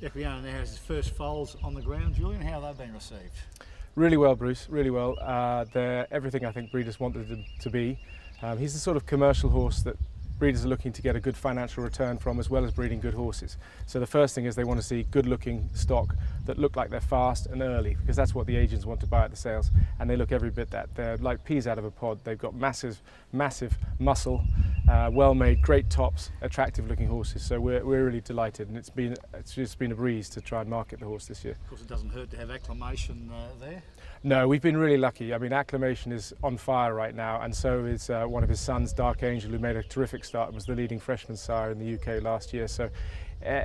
Equiano now has his first foals on the ground. Julian, how have they been received? Really well, Bruce, really well. They're everything I think breeders wanted them to be. He's the sort of commercial horse that breeders are looking to get a good financial return from, as well as breeding good horses. So the first thing is they want to see good looking stock that look like they're fast and early, because that's what the agents want to buy at the sales, and they look every bit that. They're like peas out of a pod. They've got massive muscle, well made, great tops, attractive looking horses. So we're really delighted, and it's just been a breeze to try and market the horse this year. Of course, it doesn't hurt to have acclamation there. No, we've been really lucky. I mean, Acclamation is on fire right now, and so is one of his sons, Dark Angel, who made a terrific start and was the leading freshman sire in the UK last year. So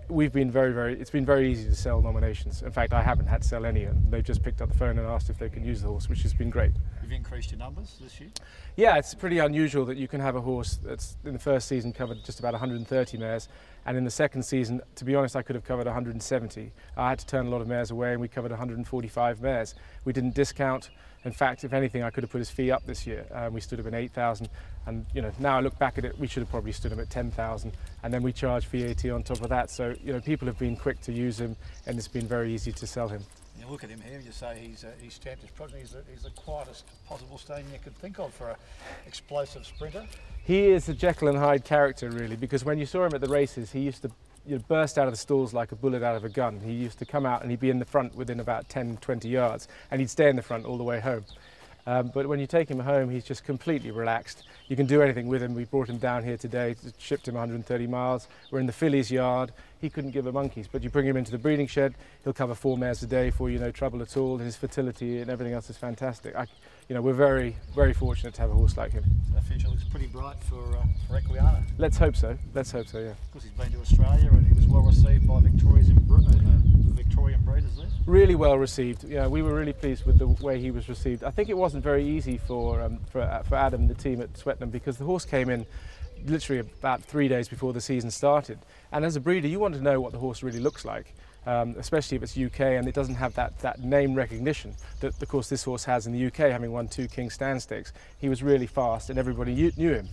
we've been it's been very easy to sell nominations. In fact, I haven't had to sell any, and they've just picked up the phone and asked if they can use the horse, which has been great. You've increased your numbers this year? Yeah, it's pretty unusual that you can have a horse that's in the first season covered just about 130 mares, and in the second season, to be honest, I could have covered 170. I had to turn a lot of mares away, and we covered 145 mares. We didn't discount. In fact, if anything, I could have put his fee up this year. We stood him at 8,000, and now I look back at it, we should have probably stood him at 10,000, and then we charge VAT on top of that. So people have been quick to use him, and it's been very easy to sell him. You look at him here, you say he's stamped his progeny. He's the quietest possible stallion you could think of for an explosive sprinter. He is a Jekyll and Hyde character, really, because when you saw him at the races, he used to burst out of the stalls like a bullet out of a gun. He used to come out and he'd be in the front within about 10-20 yards, and he'd stay in the front all the way home. But when you take him home, he's just completely relaxed. You can do anything with him. We brought him down here today, shipped him 130 miles. We're in the fillies yard. He couldn't give a monkeys, but you bring him into the breeding shed, he'll cover 4 mares a day for no trouble at all. His fertility and everything else is fantastic. We're very, very fortunate to have a horse like him. The future looks pretty bright for Equiano. Let's hope so. Let's hope so, yeah. Of course, he's been to Australia and he was well received by Victorian breeders there. Really well received. Yeah, we were really pleased with the way he was received. I think it wasn't very easy for Adam and the team at Swettenham, because the horse came in literally about 3 days before the season started. And as a breeder, you want to know what the horse really looks like, especially if it's UK and it doesn't have that name recognition that, of course, this horse has in the UK, having won 2 King Stand Stakes. He was really fast and everybody knew him.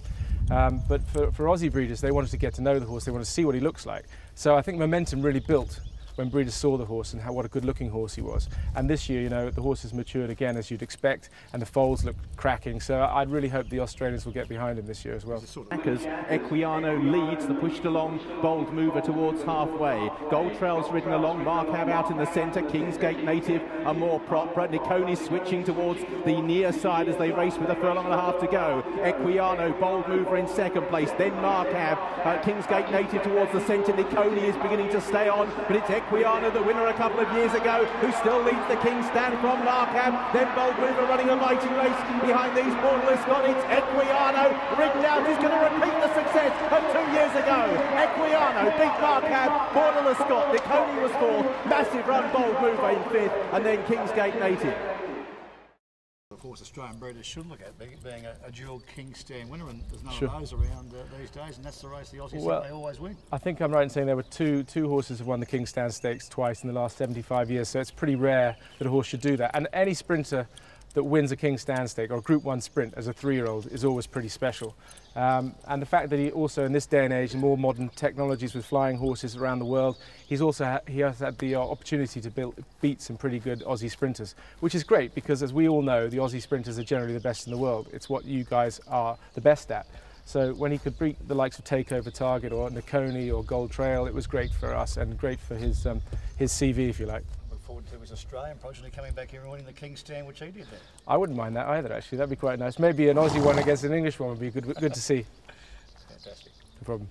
But for Aussie breeders, they wanted to get to know the horse, they wanted to see what he looks like. So I think momentum really built when breeders saw the horse and what a good looking horse he was. And this year, the horse has matured again, as you'd expect, and the foals look cracking. So I'd really hope the Australians will get behind him this year as well. Equiano leads the pushed along Bold Mover towards halfway. Gold Trail's ridden along, Markham out in the centre, Kingsgate Native a more prop. Niconi switching towards the near side as they race with a furlong and a half to go. Equiano, Bold Mover in second place, then Markham, Kingsgate Native towards the centre. Niconi is beginning to stay on, but it's Equiano, the winner a couple of years ago, who still leads the King Stand from Markham. Then Bold Mover running a mighty race behind these Borderless Scott. It's Equiano, ridden out, is going to repeat the success of 2 years ago. Equiano beat Markham, Borderless Scott. Niconi was 4th, massive run, Bold Mover in 5th, and then Kingsgate Native. Of course, Australian breeders should look at being a dual King Stand winner, and there's none Sure. of those around these days, and that's the race the Aussies think they always win. I think I'm right in saying there were two horses who won the King Stand Stakes twice in the last 75 years, so it's pretty rare that a horse should do that. And any sprinter that wins a King Stand Stake or a Group 1 sprint as a 3-year-old is always pretty special. And the fact that he also, in this day and age, and more modern technologies with flying horses around the world, he has had the opportunity to beat some pretty good Aussie sprinters, which is great because, as we all know, the Aussie sprinters are generally the best in the world. It's what you guys are the best at. So when he could beat the likes of Takeover Target or Niconi or Gold Trail, it was great for us and great for his CV, if you like. Forward to his Australian progeny coming back here and winning the King Stand, which he did there. I wouldn't mind that either, actually. That'd be quite nice. Maybe an Aussie one against an English one would be good to see. Fantastic. No problem.